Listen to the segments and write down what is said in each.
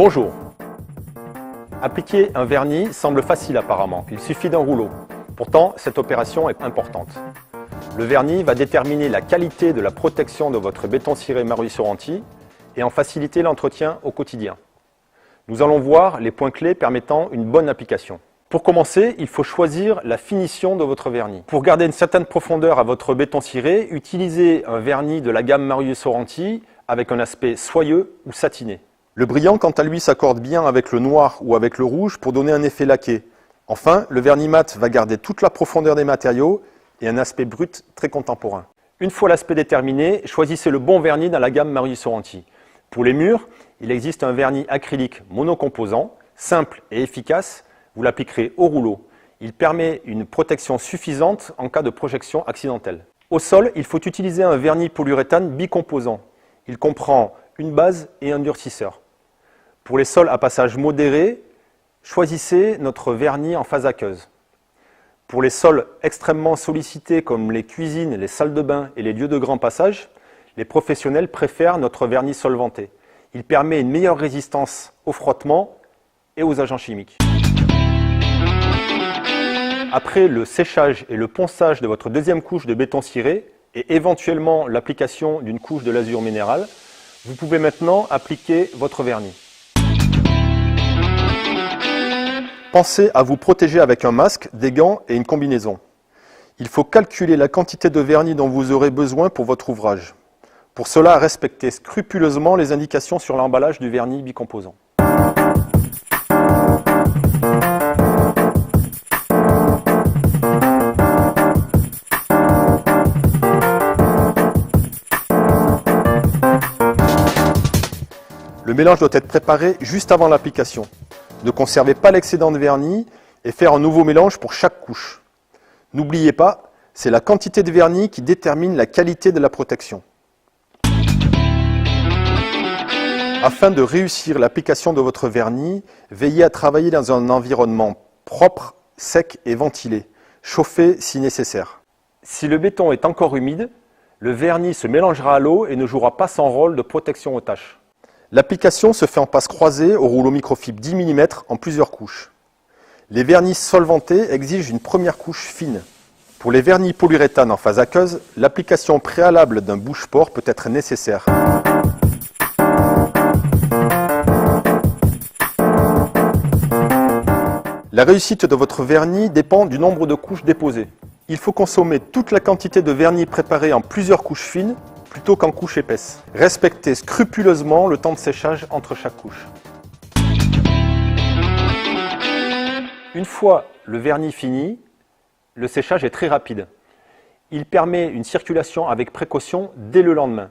Bonjour. Appliquer un vernis semble facile apparemment, il suffit d'un rouleau. Pourtant, cette opération est importante. Le vernis va déterminer la qualité de la protection de votre béton ciré Maruy-Sorrenti et en faciliter l'entretien au quotidien. Nous allons voir les points clés permettant une bonne application. Pour commencer, il faut choisir la finition de votre vernis. Pour garder une certaine profondeur à votre béton ciré, utilisez un vernis de la gamme Maruy-Sorrenti avec un aspect soyeux ou satiné. Le brillant, quant à lui, s'accorde bien avec le noir ou avec le rouge pour donner un effet laqué. Enfin, le vernis mat va garder toute la profondeur des matériaux et un aspect brut très contemporain. Une fois l'aspect déterminé, choisissez le bon vernis dans la gamme Maruy-Sorrenti. Pour les murs, il existe un vernis acrylique monocomposant, simple et efficace. Vous l'appliquerez au rouleau. Il permet une protection suffisante en cas de projection accidentelle. Au sol, il faut utiliser un vernis polyuréthane bicomposant. Il comprend une base et un durcisseur. Pour les sols à passage modéré, choisissez notre vernis en phase aqueuse. Pour les sols extrêmement sollicités comme les cuisines, les salles de bain et les lieux de grand passage, les professionnels préfèrent notre vernis solventé. Il permet une meilleure résistance au frottement et aux agents chimiques. Après le séchage et le ponçage de votre deuxième couche de béton ciré et éventuellement l'application d'une couche de lasure minérale, vous pouvez maintenant appliquer votre vernis. Pensez à vous protéger avec un masque, des gants et une combinaison. Il faut calculer la quantité de vernis dont vous aurez besoin pour votre ouvrage. Pour cela, respectez scrupuleusement les indications sur l'emballage du vernis bicomposant. Le mélange doit être préparé juste avant l'application. Ne conservez pas l'excédent de vernis et faire un nouveau mélange pour chaque couche. N'oubliez pas, c'est la quantité de vernis qui détermine la qualité de la protection. Afin de réussir l'application de votre vernis, veillez à travailler dans un environnement propre, sec et ventilé. Chauffez si nécessaire. Si le béton est encore humide, le vernis se mélangera à l'eau et ne jouera pas son rôle de protection aux taches. L'application se fait en passe croisée au rouleau microfibre 10 mm en plusieurs couches. Les vernis solventés exigent une première couche fine. Pour les vernis polyuréthane en phase aqueuse, l'application préalable d'un bouche-port peut être nécessaire. La réussite de votre vernis dépend du nombre de couches déposées. Il faut consommer toute la quantité de vernis préparé en plusieurs couches fines plutôt qu'en couches épaisses. Respectez scrupuleusement le temps de séchage entre chaque couche. Une fois le vernis fini, le séchage est très rapide. Il permet une circulation avec précaution dès le lendemain.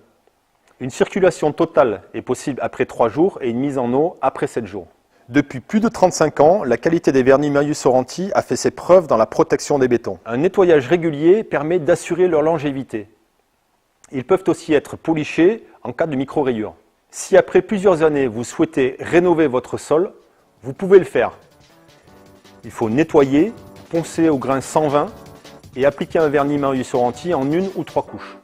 Une circulation totale est possible après 3 jours et une mise en eau après 7 jours. Depuis plus de 35 ans, la qualité des vernis Maruy-Sorrenti a fait ses preuves dans la protection des bétons. Un nettoyage régulier permet d'assurer leur longévité. Ils peuvent aussi être polichés en cas de micro-rayures. Si après plusieurs années, vous souhaitez rénover votre sol, vous pouvez le faire. Il faut nettoyer, poncer au grain 120 et appliquer un vernis Maruy-Sorrenti en 1 ou 3 couches.